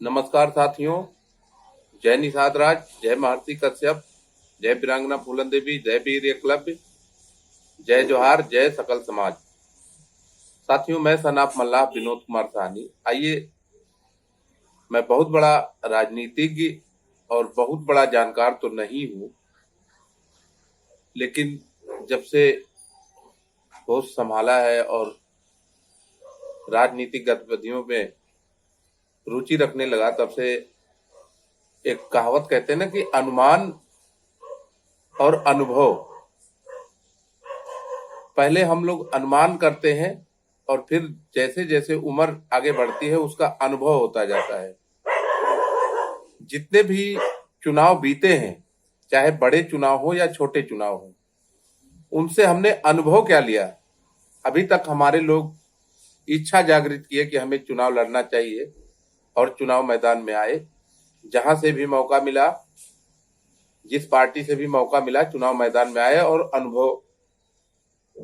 नमस्कार साथियों। जय निषाद राज, जय महर्षि कश्यप, जय वीरांगना फूलन देवी, जय वीर एकलव्य, जय जोहार, जय सकल समाज। साथियों, मैं सनाफ मल्लाह विनोद कुमार साहनी। आइए, मैं बहुत बड़ा राजनीतिज्ञ और बहुत बड़ा जानकार तो नहीं हूँ, लेकिन जब से होश संभाला है और राजनीतिक गतिविधियों में रुचि रखने लगा, तब से एक कहावत कहते हैं ना कि अनुमान और अनुभव। पहले हम लोग अनुमान करते हैं और फिर जैसे जैसे उम्र आगे बढ़ती है उसका अनुभव होता जाता है। जितने भी चुनाव बीते हैं, चाहे बड़े चुनाव हो या छोटे चुनाव हो, उनसे हमने अनुभव क्या लिया। अभी तक हमारे लोग इच्छा जागृत किए कि हमें चुनाव लड़ना चाहिए और चुनाव मैदान में आए। जहां से भी मौका मिला, जिस पार्टी से भी मौका मिला, चुनाव मैदान में आए और अनुभव।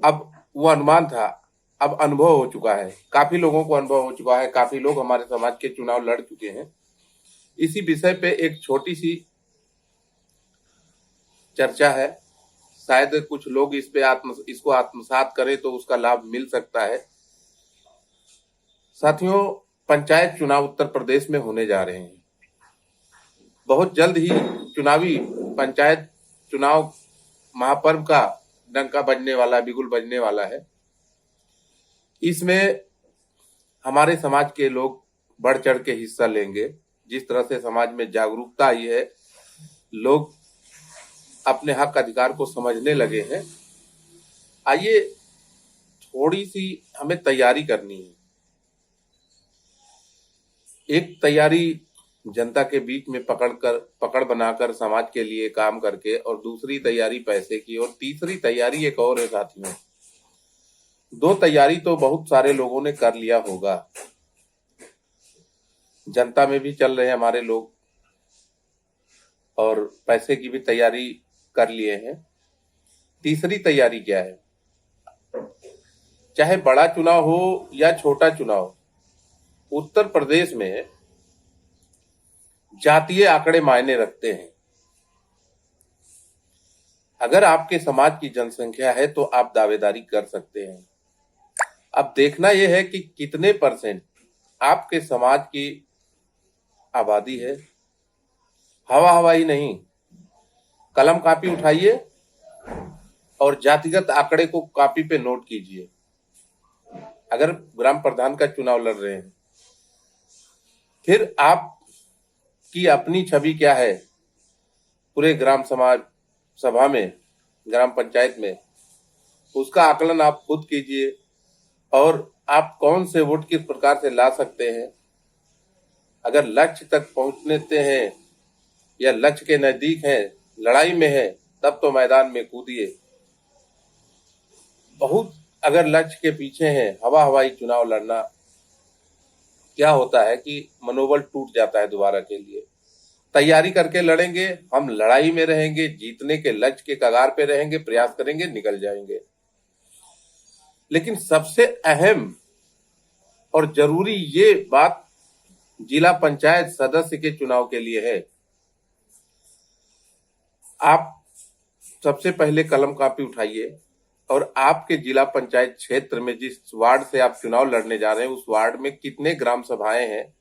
अब वो अनुमान था, अब अनुभव हो चुका है। काफी लोगों को अनुभव हो चुका है, काफी लोग हमारे समाज के चुनाव लड़ चुके हैं। इसी विषय पे एक छोटी सी चर्चा है। शायद कुछ लोग इसको आत्मसात करें तो उसका लाभ मिल सकता है। साथियों, पंचायत चुनाव उत्तर प्रदेश में होने जा रहे हैं। बहुत जल्द ही चुनावी पंचायत चुनाव महापर्व का डंका बजने वाला, बिगुल बजने वाला है। इसमें हमारे समाज के लोग बढ़ चढ़ के हिस्सा लेंगे। जिस तरह से समाज में जागरूकता आई है, लोग अपने हक अधिकार को समझने लगे हैं। आइए, थोड़ी सी हमें तैयारी करनी है। एक तैयारी जनता के बीच में पकड़ बनाकर समाज के लिए काम करके, और दूसरी तैयारी पैसे की, और तीसरी तैयारी एक और है साथियों। दो तैयारी तो बहुत सारे लोगों ने कर लिया होगा। जनता में भी चल रहे हैं हमारे लोग और पैसे की भी तैयारी कर लिए हैं। तीसरी तैयारी क्या है? चाहे बड़ा चुनाव हो या छोटा चुनाव, उत्तर प्रदेश में जातीय आंकड़े मायने रखते हैं। अगर आपके समाज की जनसंख्या है तो आप दावेदारी कर सकते हैं। अब देखना यह है कि कितने परसेंट आपके समाज की आबादी है। हवा हवाई नहीं, कलम कापी उठाइए और जातिगत आंकड़े को कापी पे नोट कीजिए। अगर ग्राम प्रधान का चुनाव लड़ रहे हैं, फिर आप की अपनी छवि क्या है पूरे ग्राम समाज सभा में, ग्राम पंचायत में, उसका आकलन आप खुद कीजिए। और आप कौन से वोट किस प्रकार से ला सकते हैं। अगर लक्ष्य तक पहुंचते हैं या लक्ष्य के नजदीक हैं, लड़ाई में है, तब तो मैदान में कूदिए। बहुत अगर लक्ष्य के पीछे है, हवा हवाई चुनाव लड़ना, क्या होता है कि मनोबल टूट जाता है दोबारा के लिए। तैयारी करके लड़ेंगे, हम लड़ाई में रहेंगे, जीतने के लक्ष्य के कगार पे रहेंगे, प्रयास करेंगे, निकल जाएंगे। लेकिन सबसे अहम और जरूरी ये बात जिला पंचायत सदस्य के चुनाव के लिए है। आप सबसे पहले कलम कापी उठाइए और आपके जिला पंचायत क्षेत्र में, जिस वार्ड से आप चुनाव लड़ने जा रहे हैं, उस वार्ड में कितने ग्राम सभाएं हैं,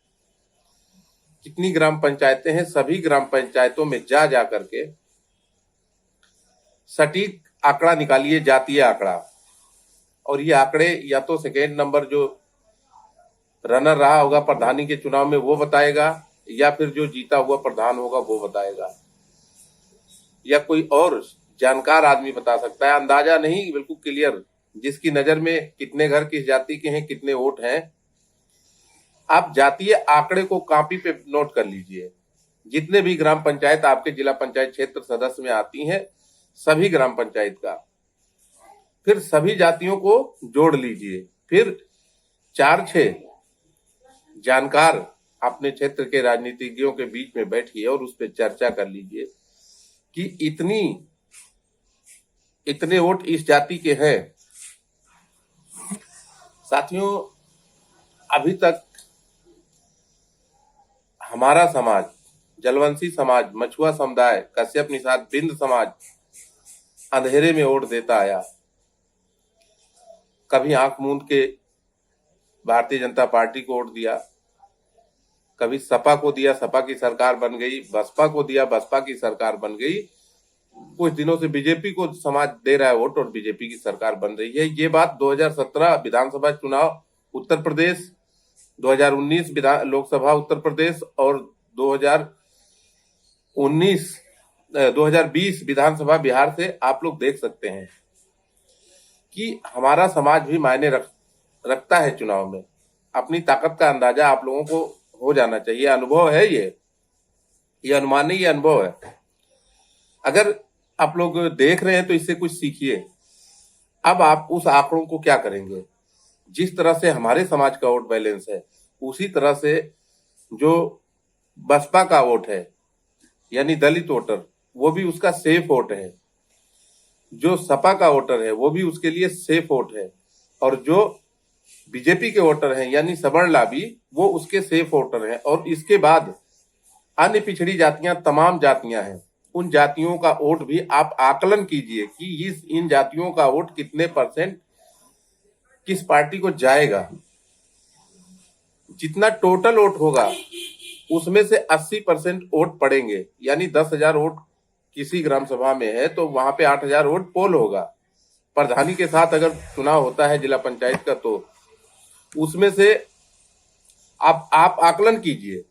कितनी ग्राम पंचायतें हैं, सभी ग्राम पंचायतों में जा करके सटीक आंकड़ा निकालिए, जातीय आंकड़ा। और ये आंकड़े या तो सेकेंड नंबर जो रनर रहा होगा प्रधानी के चुनाव में वो बताएगा, या फिर जो जीता हुआ प्रधान होगा वो बताएगा, या कोई और जानकार आदमी बता सकता है। अंदाजा नहीं, बिल्कुल क्लियर, जिसकी नजर में कितने घर किस जाति के हैं, कितने वोट हैं। आप जातीय आंकड़े को कॉपी पे नोट कर लीजिए। जितने भी ग्राम पंचायत आपके जिला पंचायत क्षेत्र सदस्य में आती हैं, सभी ग्राम पंचायत का, फिर सभी जातियों को जोड़ लीजिए। फिर 4-6 जानकार अपने क्षेत्र के राजनीतिज्ञों के बीच में बैठिए और उस पर चर्चा कर लीजिए कि इतने वोट इस जाति के हैं। साथियों, अभी तक हमारा समाज, जलवंशी समाज, मछुआ समुदाय, कश्यप निषाद बिंद समाज अंधेरे में वोट देता आया। कभी आंख मूंद के भारतीय जनता पार्टी को वोट दिया, कभी सपा को दिया, सपा की सरकार बन गई, बसपा को दिया, बसपा की सरकार बन गई। कुछ दिनों से बीजेपी को समाज दे रहा है वोट और बीजेपी की सरकार बन रही है। ये बात 2017 विधानसभा चुनाव उत्तर प्रदेश, 2019 लोकसभा उत्तर प्रदेश और 2020 विधानसभा बिहार से आप लोग देख सकते हैं कि हमारा समाज भी मायने रखता है चुनाव में। अपनी ताकत का अंदाजा आप लोगों को हो जाना चाहिए। अनुभव है, ये अनुमान नहीं, ये अनुभव है। अगर आप लोग देख रहे हैं तो इससे कुछ सीखिए। अब आप उस आंकड़ों को क्या करेंगे? जिस तरह से हमारे समाज का वोट बैलेंस है, उसी तरह से जो बसपा का वोट है यानी दलित वोटर, वो भी उसका सेफ वोट है। जो सपा का वोटर है वो भी उसके लिए सेफ वोट है, और जो बीजेपी के वोटर हैं यानी सवर्ण लाभी, वो उसके सेफ वोटर हैं। और इसके बाद अन्य पिछड़ी जातियां, तमाम जातियां हैं, उन जातियों का वोट भी आप आकलन कीजिए कि इन जातियों का वोट कितने परसेंट किस पार्टी को जाएगा। जितना टोटल वोट होगा उसमें से 80% वोट पड़ेंगे, यानी 10,000 वोट किसी ग्राम सभा में है तो वहां पे 8,000 वोट पोल होगा। प्रधानी के साथ अगर चुनाव होता है जिला पंचायत का, तो उसमें से आप आकलन कीजिए।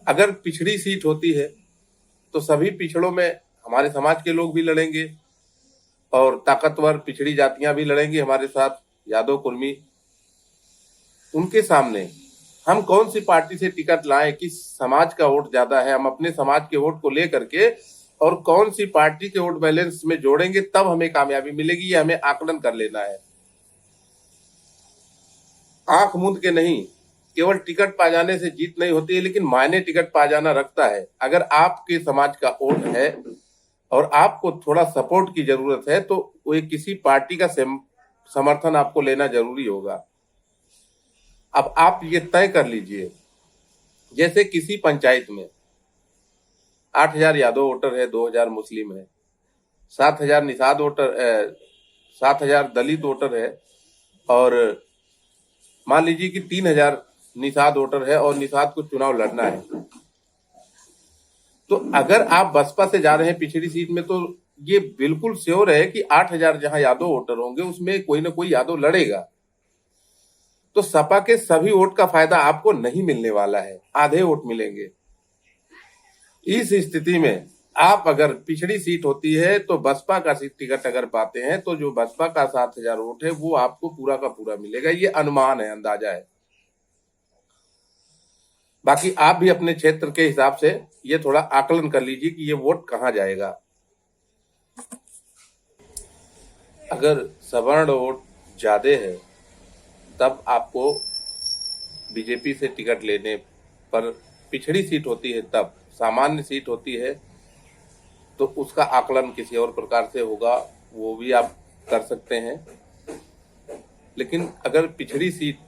अगर पिछड़ी सीट होती है तो सभी पिछड़ों में हमारे समाज के लोग भी लड़ेंगे और ताकतवर पिछड़ी जातियां भी लड़ेंगी हमारे साथ, यादव कुर्मी। उनके सामने हम कौन सी पार्टी से टिकट लाएं कि समाज का वोट ज्यादा है, हम अपने समाज के वोट को लेकर के और कौन सी पार्टी के वोट बैलेंस में जोड़ेंगे, तब हमें कामयाबी मिलेगी। ये हमें आकलन कर लेना है। आंख मूंद के नहीं, केवल टिकट पा जाने से जीत नहीं होती है, लेकिन मायने टिकट पा जाना रखता है। अगर आपके समाज का वोट है और आपको थोड़ा सपोर्ट की जरूरत है तो वो किसी पार्टी का समर्थन आपको लेना जरूरी होगा। अब आप ये तय कर लीजिए, जैसे किसी पंचायत में 8,000 यादव वोटर है, 2,000 मुस्लिम है, 7,000 निषाद वोटर, 7,000 दलित वोटर है, और मान लीजिए कि 3,000 निषाद वोटर है और निषाद को चुनाव लड़ना है। तो अगर आप बसपा से जा रहे हैं पिछड़ी सीट में, तो ये बिल्कुल श्योर है कि 8,000 जहां यादव वोटर होंगे उसमें कोई ना कोई यादव लड़ेगा। तो सपा के सभी वोट का फायदा आपको नहीं मिलने वाला है, आधे वोट मिलेंगे। इस स्थिति में आप अगर पिछड़ी सीट होती है तो बसपा का टिकट अगर पाते हैं तो जो बसपा का 7,000 वोट है वो आपको पूरा का पूरा मिलेगा। ये अनुमान है, अंदाजा है। बाकी आप भी अपने क्षेत्र के हिसाब से ये थोड़ा आकलन कर लीजिए कि ये वोट कहां जाएगा। अगर सवर्ण वोट ज्यादा है तब आपको बीजेपी से टिकट लेने पर, पिछड़ी सीट होती है तब, सामान्य सीट होती है तो उसका आकलन किसी और प्रकार से होगा, वो भी आप कर सकते हैं। लेकिन अगर पिछड़ी सीट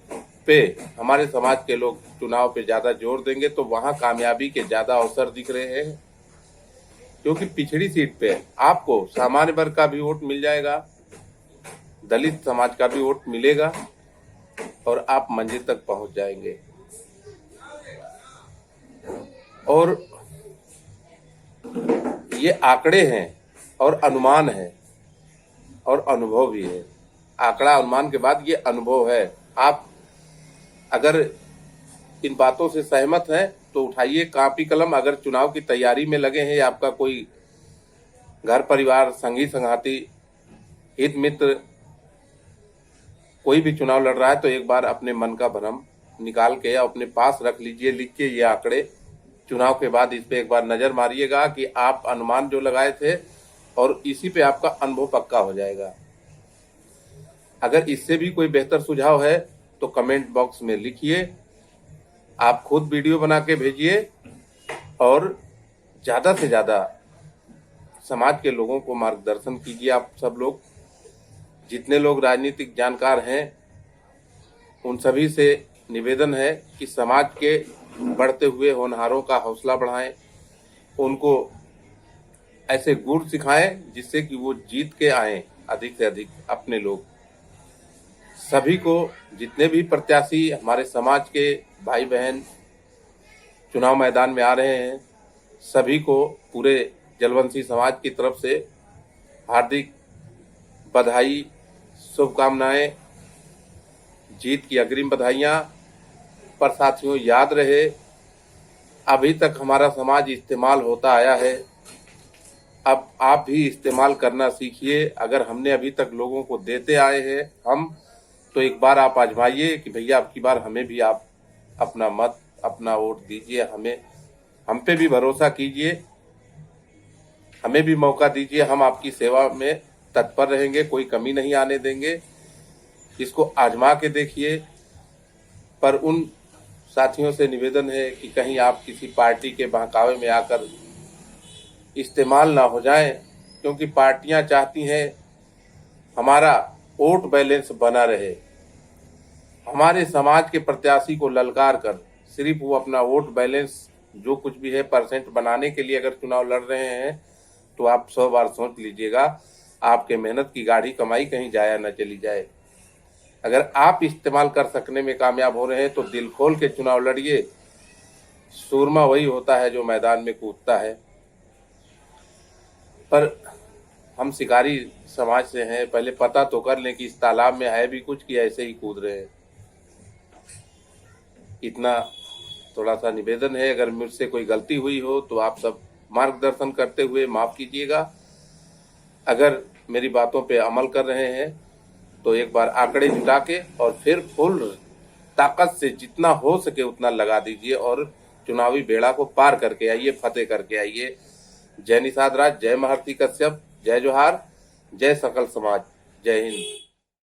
पे हमारे समाज के लोग चुनाव पे ज्यादा जोर देंगे तो वहां कामयाबी के ज्यादा अवसर दिख रहे हैं, क्योंकि पिछड़ी सीट पे आपको सामान्य वर्ग का भी वोट मिल जाएगा, दलित समाज का भी वोट मिलेगा और आप मंजिल तक पहुंच जाएंगे। और ये आंकड़े हैं और अनुमान है और अनुभव भी है। आंकड़ा अनुमान के बाद ये अनुभव है। आप अगर इन बातों से सहमत हैं तो उठाइए कॉपी कलम। अगर चुनाव की तैयारी में लगे हैं या आपका कोई घर परिवार, संगी संगाती, हित मित्र कोई भी चुनाव लड़ रहा है तो एक बार अपने मन का भ्रम निकाल के या अपने पास रख लीजिए, लिख के ये आंकड़े। चुनाव के बाद इस पे एक बार नजर मारिएगा कि आप अनुमान जो लगाए थे और इसी पे आपका अनुभव पक्का हो जाएगा। अगर इससे भी कोई बेहतर सुझाव है तो कमेंट बॉक्स में लिखिए। आप खुद वीडियो बना के भेजिए और ज्यादा से ज्यादा समाज के लोगों को मार्गदर्शन कीजिए। आप सब लोग, जितने लोग राजनीतिक जानकार हैं, उन सभी से निवेदन है कि समाज के बढ़ते हुए होनहारों का हौसला बढ़ाएं, उनको ऐसे गुण सिखाएं जिससे कि वो जीत के आए अधिक से अधिक अपने लोग। सभी को, जितने भी प्रत्याशी हमारे समाज के भाई बहन चुनाव मैदान में आ रहे हैं, सभी को पूरे जलवंशी समाज की तरफ से हार्दिक बधाई, शुभकामनाएं, जीत की अग्रिम बधाइयां। पर साथियों, याद रहे, अभी तक हमारा समाज इस्तेमाल होता आया है, अब आप भी इस्तेमाल करना सीखिए। अगर हमने अभी तक लोगों को देते आए हैं तो एक बार आप आजमाइए कि भैया अब की बार हमें भी आप अपना मत, अपना वोट दीजिए, हम पे भी भरोसा कीजिए, हमें भी मौका दीजिए, हम आपकी सेवा में तत्पर रहेंगे, कोई कमी नहीं आने देंगे। इसको आजमा के देखिए। पर उन साथियों से निवेदन है कि कहीं आप किसी पार्टी के बहकावे में आकर इस्तेमाल ना हो जाएं, क्योंकि पार्टियां चाहती हैं हमारा वोट बैलेंस बना रहे। हमारे समाज के प्रत्याशी को ललकार कर सिर्फ वो अपना वोट बैलेंस जो कुछ भी है परसेंट बनाने के लिए अगर चुनाव लड़ रहे हैं, तो आप 100 बार सोच लीजिएगा, आपके मेहनत की गाढ़ी कमाई कहीं जाया न चली जाए। अगर आप इस्तेमाल कर सकने में कामयाब हो रहे हैं तो दिल खोल के चुनाव लड़िए। सूरमा वही होता है जो मैदान में कूदता है। पर हम शिकारी समाज से हैं, पहले पता तो कर लें कि इस तालाब में है भी कुछ कि ऐसे ही कूद रहे हैं। इतना थोड़ा सा निवेदन है। अगर मुझसे कोई गलती हुई हो तो आप सब मार्गदर्शन करते हुए माफ कीजिएगा। अगर मेरी बातों पे अमल कर रहे हैं तो एक बार आंकड़े जुटा के और फिर फुल ताकत से जितना हो सके उतना लगा दीजिए और चुनावी बेड़ा को पार करके आइए, फतेह करके आइए। जय निषाद राज, जय महर्षि कश्यप, जय जोहार, जय सकल समाज, जय हिंद।